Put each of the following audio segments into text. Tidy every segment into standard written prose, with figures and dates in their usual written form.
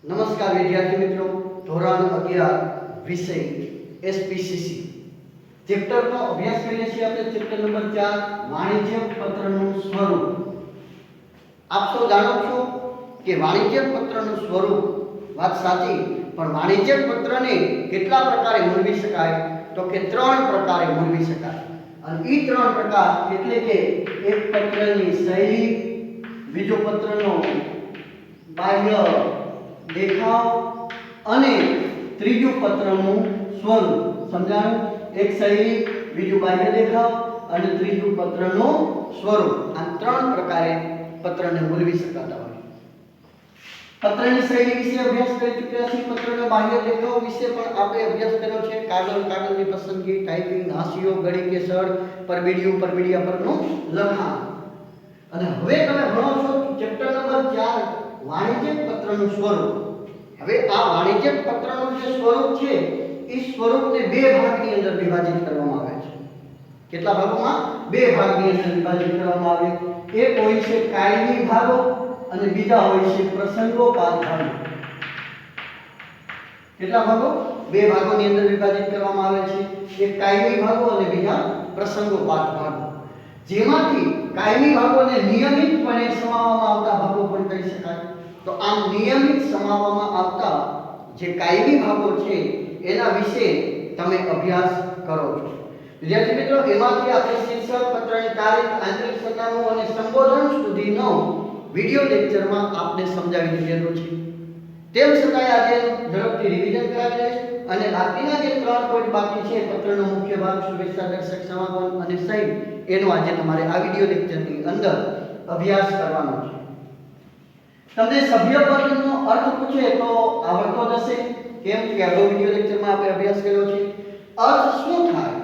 નમસ્કાર વિદ્યાર્થી મિત્રો, ધોરણ 11 વિષય એસપીસીસી ચેપ્ટરનો અભ્યાસ કરીએ છીએ આપણે. ચેપ્ટર નંબર 4 વાણિજ્ય પત્રનું સ્વરૂપ. આપ સૌ જાણો છો કે વાણિજ્ય પત્રનું સ્વરૂપ વાત સાચી, પણ વાણિજ્ય પત્રને કેટલા પ્રકારે મૂળવી શકાય? તો કે 3 પ્રકારે મૂળવી શકાય. અને એ 3 પ્રકાર એટલે કે એક પત્રની શૈલી, બીજો પત્રનો બાહ્ય દેખાવ અને ત્રીજું પત્રનું સ્વરૂપ. સમજાણું? એક શૈલી, બીજું બાહ્ય દેખાવ અને ત્રીજું પત્રનું સ્વરૂપ. આ 3 પ્રકારે પત્રને મૂળવી શકાતા હોય. પત્રની શૈલી વિશે અભ્યાસ કરી ચૂક્યા છીએ. પત્રના બાહ્ય દેખાવ વિશે પણ આપણે અભ્યાસ કર્યો છે. કાગળની પસંદગી, ટાઈપિંગ, હાંસિયો, ગળી કે સળ, પરબીડિયું, પરબીડિયા પરનું લખાણ. અને હવે તમે ભણો છો ચેપ્ટર નંબર 4 વાણિજ્ય પત્રનું સ્વરૂપ. હવે આ વાણિજ્ય પત્રનું જે સ્વરૂપ છે એ સ્વરૂપને 2 ભાગની અંદર વિભાજિત કરવામાં આવે છે. કેટલા ભાગોમાં? 2 ભાગની અંદર વિભાજિત કરવામાં આવે. એક હોય છે કાયમી ભાગો અને બીજા હોય છે પ્રસંગોપાત ભાગો. કેટલા ભાગો? 2 ભાગોની અંદર વિભાજિત કરવામાં આવે છે. એક કાયમી ભાગો અને બીજા પ્રસંગોપાત ભાગો. જેમાંથી કાયમી ભાગોને નિયમિતપણે સમાવવામાં આવતા ભાગો પણ કહી શકાય. તો આમ નિયમિત સમાવવામાં આવતા જે કાયમી ભાગો છે એના વિશે તમે અભ્યાસ કરો છો. વિદ્યાર્થી મિત્રો, એમાંથી આપણે શીર્ષક, પત્રની તારીખ, આંતરિક સરનામું અને સંબોધન સુધીનો વિડિયો લેક્ચરમાં આપને સમજાવી દીધેલું છે. તેમ છતાંય આજે ઝડપથી રિવિઝન કરાવી દઈશ અને બાકીના જે 3 પોઈન્ટ બાકી છે, પત્રનો મુખ્ય ભાગ, શુભેચ્છા, દર્શક, સમાપન અને સહી, એનો આજે તમારે આ વિડિયો લેક્ચરની અંદર અભ્યાસ કરવાનો છે. તમને સભ્યપદનો અર્થ પૂછે તો આવડતો જ હશે, કેમ કે આગળ વિડિયો લેક્ચરમાં આપણે અભ્યાસ કર્યો છે. અર્થ શું થાય?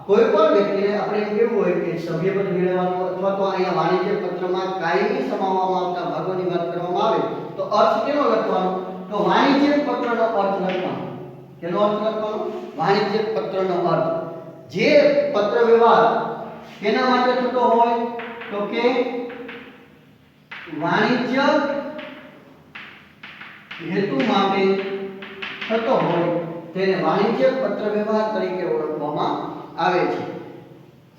કોઈ પણ વ્યક્તિને આપણે એમ કેવું હોય કે સભ્યપદ મેળવવાનો, અથવા તો અહીંયા વાણિજ્ય પત્રમાં કાયમી સમાવવામાં આવતા ભાગોની વાત કરવામાં આવે તો અર્થ કેનો લખવાનો? તો વાણિજ્ય પત્રનો અર્થ લખવાનો. કેનો અર્થ લખવાનો? વાણિજ્ય પત્રનો અર્થ. જે પત્ર વ્યવહાર કેના માટે થતો હોય? તો કે વાણિજ્ય હેતુ માટે થતો હોય તેને વાણિજ્ય પત્ર વ્યવહાર તરીકે ઓળખવામાં આવે છે.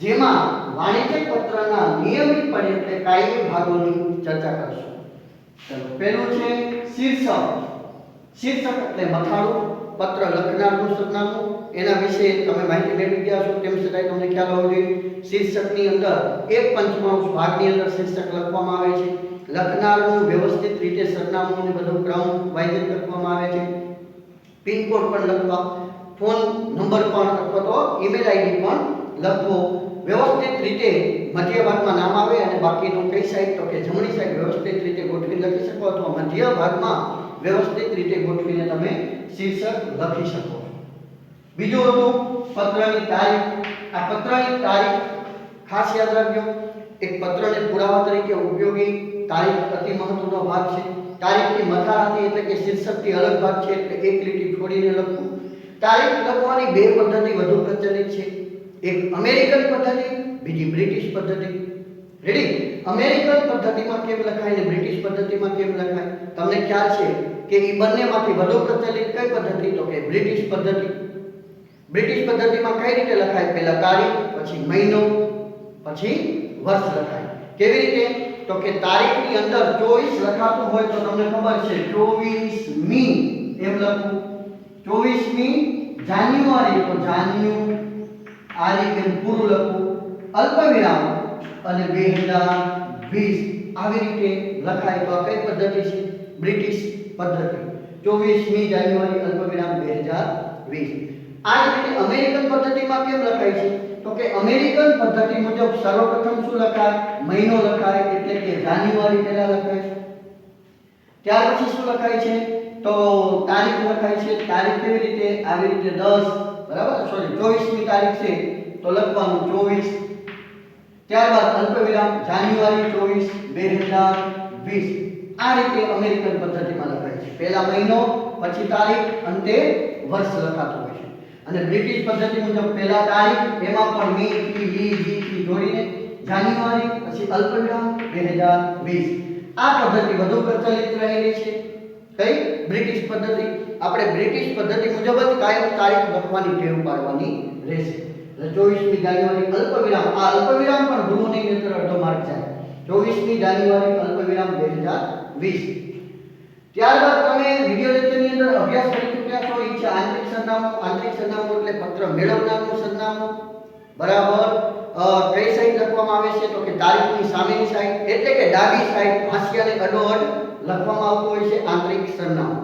જેમાં વાણિજ્ય પત્રના નિયમિતપણે એટલે કાયમી ભાગોની ચર્ચા કરશું. ચાલો, પહેલું છે શીર્ષક. શીર્ષક એટલે મથાળું, પત્ર લખનારનું સરનામું. એના વિશે તમે માહિતી મેળવી ગયા છો, તેમ છતાંય તમને ખ્યાલ હોવો જોઈએ. શીર્ષકની અંદર 1/5 ભાગની અંદર શીર્ષક લખવામાં આવે છે. લખનારનું વ્યવસ્થિત રીતે સરનામું અને બધું ક્રમ વાઇઝ લખવામાં આવે છે. પિનકોડ પણ લખવા, ફોન નંબર પણ અથવા તો ઈમેલ આઈડી પણ લખવો. વ્યવસ્થિત રીતે મધ્ય ભાગમાં નામ આવે અને બાકીનું કઈ સાઈડ? તો કે જમણી સાઈડ વ્યવસ્થિત રીતે ગોઠવીને લખી શકો, અથવા મધ્ય ભાગમાં વ્યવસ્થિત રીતે ગોઠવીને તમે શીર્ષક લખી શકો. બીજું હતું પત્રની તારીખ. આ પત્રની તારીખ ખાસ યાદ રાખજો. એક પત્રને પુરાવા તરીકે ઉપયોગી તારીખ અતિ મહત્વનો ભાગ છે. તારીખથી મથાળાથી એટલે કે શીર્ષકથી અલગ ભાગ છે, એટલે એક લીટી છોડીને લખવું. તારીખ લખવાની 2 પદ્ધતિ વધુ પ્રચલિત છે. એક અમેરિકન પદ્ધતિ, બીજી બ્રિટિશ પદ્ધતિ. રેડી? અમેરિકન પદ્ધતિમાં કેમ લખાય અને બ્રિટિશ પદ્ધતિમાં કેમ લખાય? તમને ખ્યાલ છે કે એ બંનેમાંથી વધુ પ્રચલિત કઈ પદ્ધતિ? તો કે બ્રિટિશ પદ્ધતિ. બ્રિટિશ પદ્ધતિમાં કઈ રીતે લખાય? પહેલા તારીખ, પછી મહિનો, પછી વર્ષ લખાય. કેવી રીતે? તો કે તારીખની અંદર 24 લખાતું હોય તો તમને ખબર છે 24મી એમ લખવું. 24મી જાન્યુઆરી તો જાન્યુઆરી એમ પૂરું લખવું. અલ્પવિરામ અને 2020 આવી રીતે લખાય. તો આ કઈ પદ્ધતિ છે? બ્રિટિશ પદ્ધતિ. 24મી જાન્યુઆરી અલ્પવિરામ 2020. આ જ રીતે અમેરિકન પદ્ધતિમાં કેમ લખાય છે? તો કે અમેરિકન પદ્ધતિ મુજબ સર્વપ્રથમ શું લખાય? મહિનો લખાય, એટલે કે જાન્યુઆરી પહેલા લખાય. ત્યાર પછી શું લખાય છે? તો તારીખ લખાય છે. તારીખ કેવી રીતે? આવી રીતે 10 બરાબર, સોરી 24મી તારીખ છે તો લખવાનું 24. ત્યારબાદ અલ્પવિરામ જાન્યુઆરી 24 2020. આ રીતે અમેરિકન પદ્ધતિમાં લખાય છે. પહેલા મહિનો, પછી તારીખ, અંતે વર્ષ લખાતું હોય છે. અને બ્રિટિશ પદ્ધતિ મુજબ પહેલા તારીખ, એમાં પણ મી થી લી જી થી જોડીને જાન્યુઆરી, પછી અલ્પવિરામ 2020. આ પદ્ધતિ વધુ પ્રચલિત રહેલી છે. કઈ બ્રિટિશ પદ્ધતિ. આપણે બ્રિટિશ પદ્ધતિ મુજબ જ કાયમ તારીખ લખવાની ટેવ પાડવાની રહેશે. એટલે 24મી જાન્યુઆરી અલ્પવિરામ, આ અલ્પવિરામ પણ ભૂલો નહીં નહીતર અડધો માર્ક જાય. 24મી જાન્યુઆરી અલ્પવિરામ 2020. ત્યારબાદ તમે વિડિયો લેક્ચરની અંદર અભ્યાસ કરી ચૂક્યા છો. એ છે આંતરિક સરનામું. આંતરિક સરનામું એટલે પત્ર મેળવનારનું સરનામું. બરાબર. કઈ સાઈડ લખવામાં આવે છે તો કે તારીખની સામેની સાઈડ એટલે કે ડાબી સાઈડ હાંસિયાની અડોઅડ લખવામાં આવતું હોય છે આંતરિક સરનામું.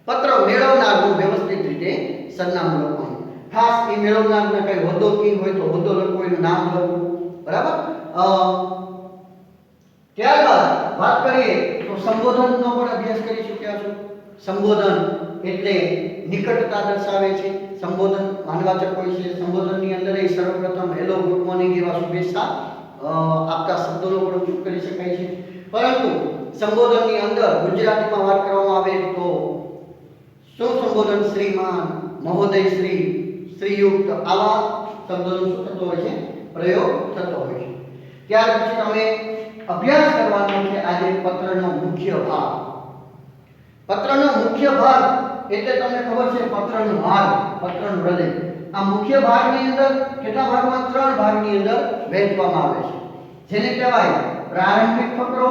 પત્ર મેળવનારનું વ્યવસ્થિત રીતે સરનામું લખવાનું. ખાસ એ મેળવનારને કઈ હોદ્દો કી હોય તો હોદ્દો લખવો, એનું નામ લખવું. બરાબર. ત્યારબાદ વાત કરીએ તો સંબોધનનો પણ અભ્યાસ કરી ચૂક્યા છો. સંબોધન એટલે નિકટતા દર્શાવે છે. સંબોધન માનવાચક હોય છે. સંબોધનની અંદર એ સર્વપ્રથમ હેલો, ગુડ મોર્નિંગ એવા શુભેચ્છા આપતા શબ્દોનો પણ ઉપયોગ કરી શકાય છે. પરંતુ સંબોધનની અંદર ગુજરાતીમાં વાત કરવામાં આવે તો શું સંબોધન શ્રીમાન, મહોદય શ્રી, શ્રીયુક્ત આવા શબ્દોનો શું થતો હોય છે? પ્રયોગ થતો હોય છે. ત્યાર પછી તમે અભ્યાસ કરવાનો છે આજે પત્રનો મુખ્ય ભાગ. પત્રનો મુખ્ય ભાગ એટલે તમને ખબર છે પત્રનું હાર, પત્રનું હૃદય. આ મુખ્ય ભાગની અંદર કેટલા ભાગમાં? 3 ભાગની અંદર વહેંચવામાં આવે છે. જેને કહેવાય પ્રારંભિક ફકરો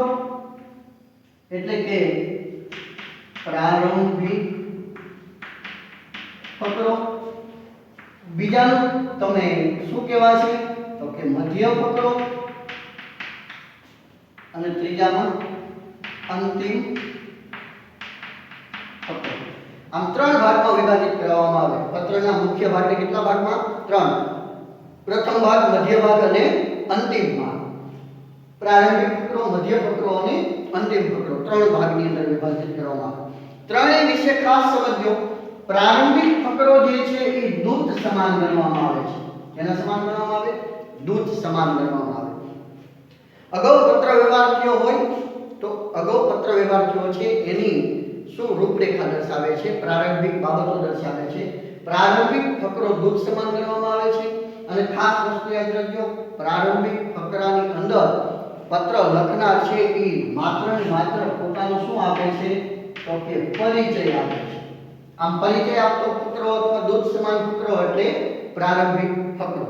એટલે કે પ્રારંભિક ફકરો. બીજાનું તમે શું કહેવાય છે તો કે મધ્ય ફકરો અને ત્રીજામાં અંતિમ ફકરો. આમ 3 ભાગમાં વિભાજિત કરવામાં આવે. પત્રના મુખ્ય ભાગને કેટલા ભાગમાં? 3. પ્રથમ ભાગ, મધ્ય ભાગ અને અંતિમ ભાગ. પ્રારંભિક ફકરો, મધ્ય ફકરો અને અંતિમ ફકરો 3 ભાગની અંદર વિભાજિત કરવામાં આવે. ત્રણેય વિશે ખાસ સમજો. પ્રારંભિક ફકરો જે છે એ દૂત સમાન ગણવામાં આવે છે. કેના સમાન ગણવામાં આવે? દૂત સમાન ગણવામાં આવે. અગાઉ પત્ર વ્યવહાર થયો હોય તો અગાઉ પત્ર વ્યવહાર થયો છે એની શું રૂપરેખા દર્શાવે છે? પ્રારંભિક બાબતો દર્શાવે છે. પ્રારંભિક ફકરો દૂત સમાન ગણવામાં આવે છે. અને ખાસ વસ્તુ યાદ રાખજો, પ્રારંભિક ફકરાની અંદર પત્ર લખનાર છે એ માત્ર ને માત્ર પોતાનો શું આપે છે તો કે પરિચય આપે છે. આમ પરિચય આપતો ફકરો અથવા દૂત સમાન ફકરો એટલે પ્રારંભિક ફકરો.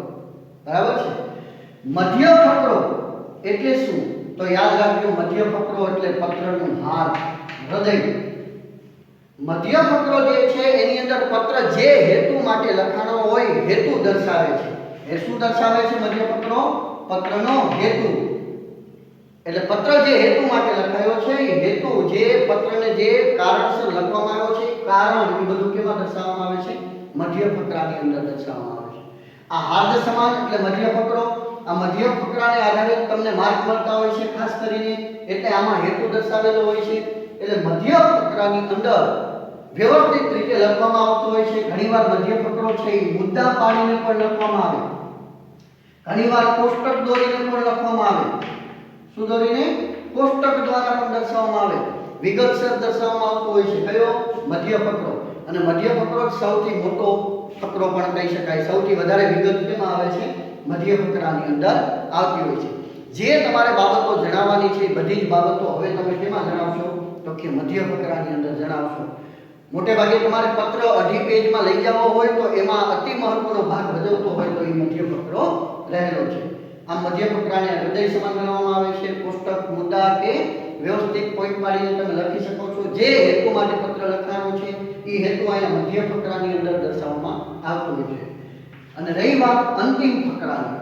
બરાબર છે. મધ્ય ફકરો એટલે શું તો યાદ રાખજો, મધ્ય ફકરો એટલે પત્રનું હાર, હૃદય. મધ્ય ફકરો જે છે એની અંદર પત્ર જે હેતુ માટે લખાણો હોય હેતુ દર્શાવે છે. એ શું દર્શાવે છે મધ્ય ફકરો? પત્રનો હેતુ. એટલે પત્ર જે હેતુ માટે લખાયો છે એ હેતુ, જે પત્રને જે કારણસર લખવામાં આવ્યો છે કારણ, એ બધું કેમાં દર્શાવવામાં આવે છે? મધ્ય ફકરાની અંદર દર્શાવવામાં આવે છે. આ હાર્દ સમાન એટલે મધ્ય ફકરો. આ મધ્ય ફકરાને આધારે તમને માર્ક મળતા હોય છે ખાસ કરીને, એટલે આમાં હેતુ દર્શાવેલો હોય છે. એટલે મધ્ય ફકરાની અંદર વ્યવસ્થિત રીતે લખવામાં આવતો હોય છે. ઘણીવાર મધ્ય ફકરો છે એ મુદ્દા પાડીને પણ લખવામાં આવે. ઘણીવાર કોષ્ટક દોરીને પણ લખવામાં આવે. શું દોરીને? કોષ્ટક દ્વારા પણ દર્શાવવામાં આવે. વિગતસર દર્શાવવામાં આવતો હોય છે. કયો? મધ્ય ફકરો. અને મધ્ય ફકરો સૌથી મોટો ફકરો પણ કહી શકાય. સૌથી વધારે વિગત કેમાં આવે છે? મધ્ય ફકરાની અંદર આવતી હોય છે. જે તમારે બાબતો જણાવવાની છે બધી જ બાબતો હવે તમે કેમાં જણાવશો તો કે મધ્ય ફકરાની અંદર જણાવશો. મોટે ભાગે તમારે પત્ર 2.5 પેજમાં લઈ જવો હોય તો એમાં અતિ મહત્વનો ભાગ ભજવતો હોય તો એ મધ્ય ફકરો રહેલો છે. આ મધ્ય ફકરાને હૃદય સમાન ગણવામાં આવે છે. કોષ્ટક, મુદ્દા કે વ્યવસ્થિત પોઈન્ટ પાડીને તમે લખી શકો છો. જે હેતુ માટે પત્ર લખવાનો છે એ હેતુ અહીંયા મધ્ય ફકરાની અંદર દર્શાવવામાં આવતો હોય છે. અને રહી વાત અંતિમ ફકરાની.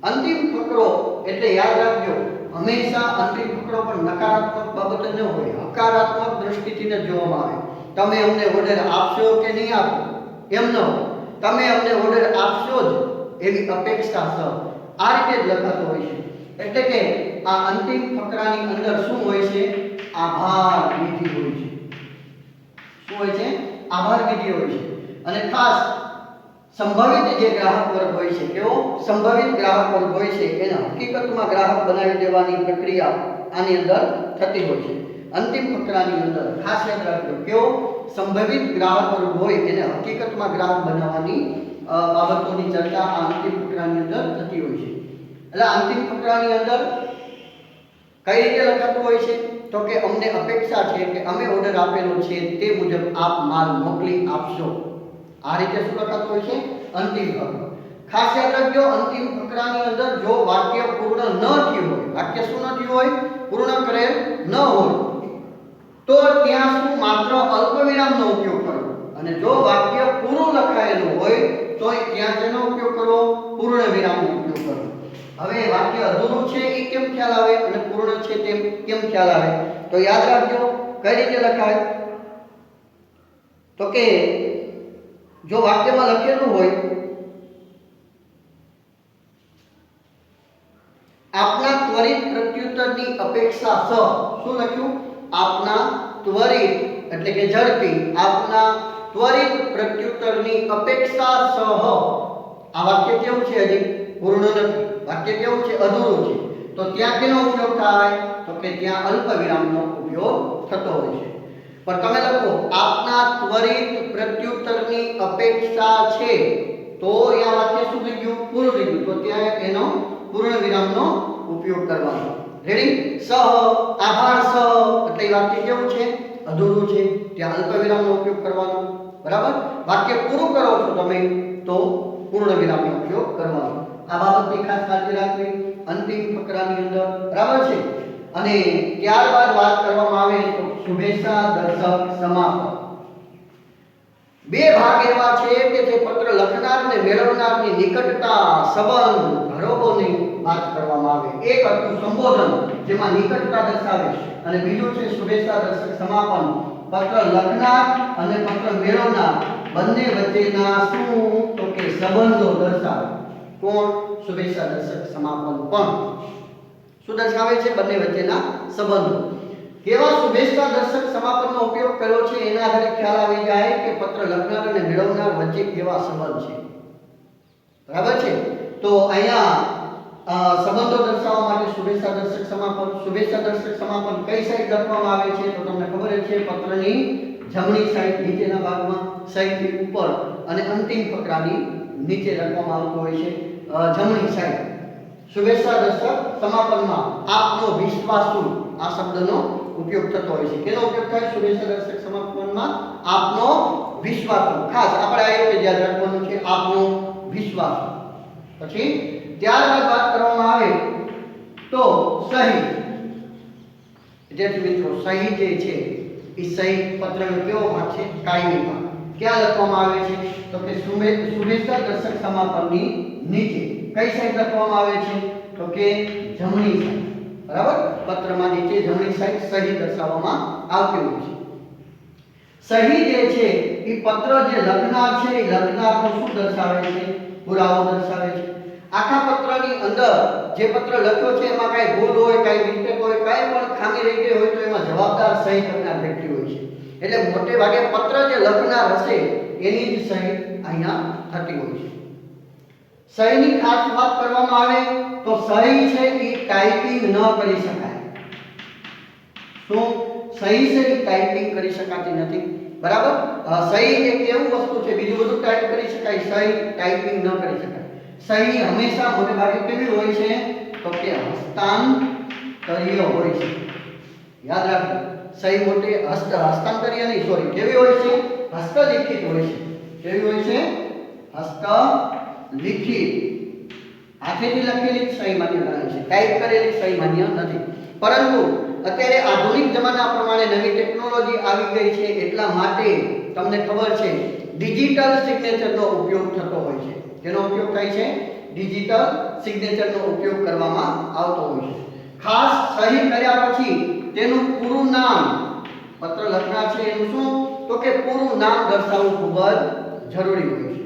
અંતિમ ફકરો એટલે યાદ રાખજો, હંમેશા અંતિમ ફકરો પણ નકારાત્મક બાબત ન હોય, હકારાત્મક દ્રષ્ટિથી જ જોવામાં આવે. તમે અમને ઓર્ડર આપશો કે નહીં આપો એમ ન હોય. તમે અમને ઓર્ડર આપશો જ એવી અપેક્ષા છે. આ રીતે જ લખાતો હોય છે. એટલે કે આ અંતિમ ફકરાની અંદર શું હોય છે? આભાર વિધિ હોય છે. શું હોય છે? આભાર વિધિ હોય છે. અને ખાસ સંભવિત જે ગ્રાહક વર્ગ હોય છે, કેવો? સંભવિત ગ્રાહક વર્ગ હોય છે એને હકીકતમાં ગ્રાહક બનાવી દેવાની પ્રક્રિયા આની અંદર થતી હોય છે. અંતિમ ફકરાની અંદર ખાસ યાદ રાખજો, કેવો? સંભવિત ગ્રાહક વર્ગ હોય એને હકીકતમાં ગ્રાહક બનાવવાની બાબતોની ચર્ચા આ અંતિમ ફકરાની અંદર થતી હોય છે. એટલે અંતિમ ફકરાની અંદર કઈ રીતે લખાતું હોય છે તો કે અમને અપેક્ષા છે કે અમે ઓર્ડર આપેલો છે તે મુજબ આપ માલ મોકલી આપશો. આ રીતે શું લખાતું હોય છે? અંતિમ ફકરો. ખાસ યાદ રાખજો, અંતિમ ફકરાની અંદર જો વાક્ય પૂર્ણ ન થયું હોય, વાક્ય શું ન થયું હોય? પૂર્ણ કરેલ ન હોય, તો ત્યાં શું માત્ર અલ્પવિરામનો ઉપયોગ કરવો. અને જો વાક્ય પૂરું લખાયેલું હોય તો ત્યાં તેનો ઉપયોગ કરવો? પૂર્ણ વિરામનો ઉપયોગ કરવો. હવે વાક્ય અધૂરું છે એ કેમ ખ્યાલ આવે અને પૂર્ણ છે તેમ કેમ ખ્યાલ આવે? તો યાદ રાખજો કઈ રીતે લખાય. તો કે જો વાક્યમાં લખેલું હોય આપના ત્વરિત પ્રત્યુત્તરની અપેક્ષા સ, શું લખ્યું? આપના ત્વરિત એટલે કે ઝડપી, આપના ત્વરિત પ્રત્યુત્તરની અપેક્ષા સહ. આ વાક્ય કેવું છે? હજી પૂર્ણ નથી. વાક્ય કેવું છે? અધૂરું છે. તો ત્યાં કેનો ઉપયોગ થાય? તો કે ત્યાં અલ્પ વિરામનો ઉપયોગ થતો હોય છે. પણ તમે લખો આપના ત્વરિત પ્રત્યુત્તરની અપેક્ષા છે, તો અહીંયા વાક્ય શું થઈ ગયું? પૂરું થઈ ગયું. તો ત્યાં એનો પૂર્ણ વિરામનો ઉપયોગ કરવાનો. રેડી? સહ, આભાર સહ એટલે વાક્ય કેવું છે? અધૂરું છે. ત્યાં અલ્પ વિરામનો ઉપયોગ કરવાનો. બરાબર? વાક્ય પૂરું કરો છો તમે તો પૂર્ણ વિરામનો ઉપયોગ કરવાનો. આ બાબતની ખાસ કાળજી રાખવી અંતિમ ફકરાની અંદર. બરાબર છે? અને ત્યારબાદ વાત કરવામાં આવે તો શુભેચ્છા દર્શક સમાપન. બે ભાગ એવા છે કે જે પત્ર લખનાર અને મેળવનારની નિકટતા, સંબંધ, ઘરોબોની વાત કરવામાં આવે. એક હતું સંબોધન જેમાં નિકટતા દર્શાવે અને બીજું છે શુભેચ્છા દર્શક સમાપન. પત્ર લખનાર અને પત્ર મેળવનાર બંને વચ્ચેના શું? તો કે સંબંધો દર્શાવે. કોણ? શુભેચ્છા દર્શક સમાપન પણ શું દર્શાવે છે? બંને વચ્ચેના સંબંધો. કેવા શુભેચ્છા દર્શક સમાપનનો ઉપયોગ કર્યો છે એના આધારે ખ્યાલ આવી જાય કે પત્ર લખનાર અને મેળવનાર વચ્ચે કેવા સંબંધ છે. બરાબર છે? તો અહીંયા સંબંધો દર્શાવવા માટે શુભેચ્છા દર્શક સમાપન. શુભેચ્છા દર્શક સમાપન કઈ સાઈડ લખવામાં આવે છે? તો તમને ખબર જ છે, પત્રની જમણી સાઈડ નીચેના ભાગમાં, સાઈડથી ઉપર અને અંતિમ ફકરાની નીચે લખવામાં આવતું હોય છે જમણી સાઈડ. શુભેચ્છા દર્શક સમાપનમાં આપનો વિશ્વાસુ આ શબ્દનો ઉપયોગ થતો હોય છે. કેનો ઉપયોગ થાય શુભેચ્છા દર્શક સમાપનમાં? આપનો વિશ્વાસુ. ખાસ આપણે આ એક યાદ રાખવાનું છે, આપનો વિશ્વાસુ. પછી ત્યારબાદ વાત કરવામાં આવે તો સહી. વિદ્યાર્થી મિત્રો, સહી જે છે એ સહી પત્રનો કેવો ભાગ છે? કાયમી ભાગ. ક્યાં લખવામાં આવે છે? તો કે શુભેચ્છા દર્શક સમાપનની નીચે. કઈ સાઈડ લખવામાં આવે છે? તો કે જમણી સાઈડ. બરાબર? પત્રમાં નીચે જમણી સાઈડ સહી દર્શાવવામાં આવતી હોય છે. સહી જે છે એ પત્ર જે લખનાર છે એ લખનારનો શું દર્શાવે છે? પુરાવો દર્શાવે છે. આખા પત્રની અંદર જે પત્ર લખ્યો છે એમાં કાંઈ ભૂલ હોય, કાંઈ મિસ્ટેક હોય, કાંઈ પણ ખામી રહી ગઈ હોય તો એમાં જવાબદાર સહી કરનાર વ્યક્તિ હોય છે. એટલે મોટે ભાગે પત્ર જે લખનાર હશે એની જ સહી અહીંયા થતી હોય છે. સહીની ખાસ વાત કરવામાં આવે તો સહી છે એ ટાઈપિંગ ન કરી શકાય. શું? સહી છે એ ટાઈપિંગ કરી શકાતી નથી. બરાબર? સહી એક એવું વસ્તુ છે, બીજું બધું ટાઈપ કરી શકાય, સહી ટાઈપિંગ ન કરી શકાય. સહી હંમેશા મોટે ભાગે કેવી હોય છે? તો કે હસ્તાંતરીય હોય છે. યાદ રાખજો, સહી મોટે હસ્તાંતરીય નહીં, સોરી, કેવી હોય છે? હસ્તલિખિત હોય છે. કેવી હોય છે? હસ્તલિખિત. હાથેથી લખેલી સહી માન્ય ગણાય છે, ટાઈપ કરેલી સહી માન્ય નથી. પરંતુ અત્યારે આધુનિક જમાના પ્રમાણે નવી ટેકનોલોજી આવી ગઈ છે એટલા માટે તમને ખબર છે ડિજિટલ સિગ્નેચરનો ઉપયોગ થતો હોય છે. જેનો ઉપયોગ થાય છે? ડિજિટલ સિગ્નેચરનો ઉપયોગ કરવામાં આવતો હોય છે. ખાસ સહી કર્યા પછી તેનું પૂરું નામ, પત્ર લખનાર છે એનું શું? તો કે પૂરું નામ દર્શાવવું ખૂબ જ જરૂરી હોય છે.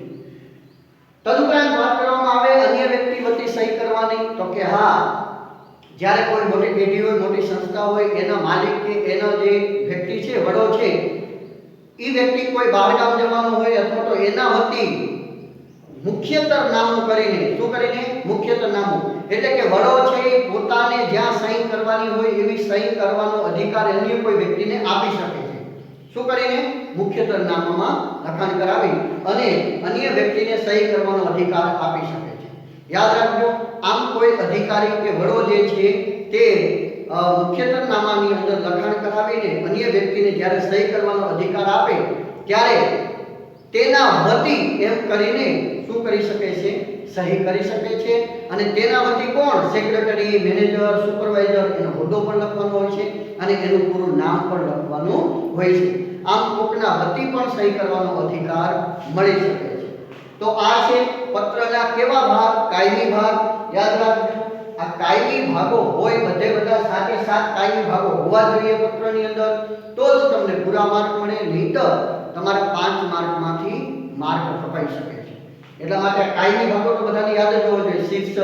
તદુપરાંત વાત કરવામાં આવે અન્ય વ્યક્તિ વતી સહી કરવાની, તો કે હા, જ્યારે કોઈ મોટી પેઢી હોય, મોટી સંસ્થા હોય, એના માલિક કે એનો જે વ્યક્તિ છે, વડો છે, એ વ્યક્તિ કોઈ બહાર ગામ જવાનો હોય અથવા તો એના વતી મુખ્યતર નામું કરીને, શું કરીને? મુખ્યતર નામું એટલે કે વડો છે પોતાને જ્યાં સહી કરવાની હોય એવી સહી કરવાનો અધિકાર અન્ય કોઈ વ્યક્તિને આપી શકે છે. શું કરીને? મુખ્યતર નામમાં લખાણ કરાવી અને અન્ય વ્યક્તિને સહી કરવાનો અધિકાર આપી શકે છે. યાદ રાખજો, આમ કોઈ અધિકારી કે વડો જે છે તે મુખ્યતરનામાની અંદર લખાણ કરાવીને અન્ય વ્યક્તિને જ્યારે સહી કરવાનો અધિકાર આપે ત્યારે તેના વતી એમ કરીને શું કરી શકે છે? સહી કરી શકે છે. અને તેના વતી કોણ? સેક્રેટરી, મેનેજર, સુપરવાઇઝર એનો હોદ્દો પણ લખવાનો હોય છે અને એનું પૂરું નામ પણ લખવાનું હોય છે. આમ કોકના વતી પણ સહી કરવાનો અધિકાર મળી શકે છે. તો આ છે પત્રના કેવા ભાગ? કાયમી ભાગ. યાદ રાખજો, આ કાયમી ભાગો હોય, બધે બધા સાથે સાત કાયમી ભાગો હોવા જોઈએ પત્રની અંદર, તો જ તમને પૂરા માર્ક મળે. નહીંતર તમારા 5 માર્કમાંથી માર્ક કપાઈ શકે છે. એટલા માટે કાયમી ભાગો તો બધાને યાદ જ હોવો જોઈએ. શીર્ષક,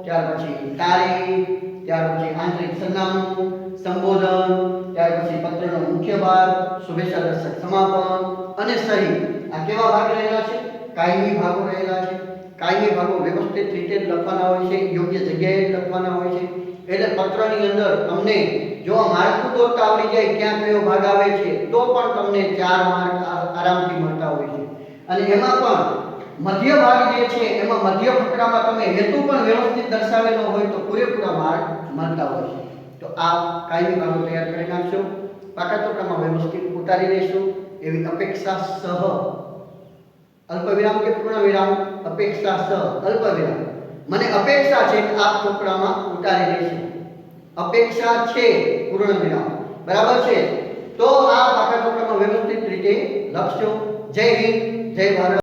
ત્યાર પછી તારીખ, ત્યાર પછી આંતરિક સરનામું, સંબોધન, ત્યાર પછી પત્રનો મુખ્ય ભાગ, શુભેચ્છા દર્શક સમાપન અને સહી. આ કેવા ભાગ રહેલા છે? કાયમી ભાગો રહેલા છે. કાયમી ભાગો વ્યવસ્થિત રીતે જ લખવાના હોય છે, યોગ્ય જગ્યાએ જ લખવાના હોય છે. એટલે પત્રની અંદર તમને જો માળખું દોરતા આવડી જાય ક્યાં કયો ભાગ આવે છે તો પણ તમને 4 માર્ક આરામથી મળતા હોય છે. અને એમાં પણ મધ્ય ભાગ જે છે એમાં મધ્ય ફકરામાં તમે હેતુ પણ વ્યવસ્થિત દર્શાવેલો હોય તો પૂરેપૂરા માર્ક મળતા હોય છે. તો આ કાયમી ભાગો તૈયાર કરી નાખશો, પાકા ચોટામાં વ્યવસ્થિત ઉતારી લેશો એવી અપેક્ષા સહ. અલ્પવિરામ કે પૂર્ણ વિરામ? અપેક્ષા સહ અલ્પવિરામ. મને અપેક્ષા છે કે આપ ચોપડામાં ઉતારી લેશો. અપેક્ષા છે પૂર્ણ વિરામ. બરાબર છે? તો આ પાકા ચોપડામાં વ્યવસ્થિત રીતે લખશો. જય હિન્દ, જય ભારત.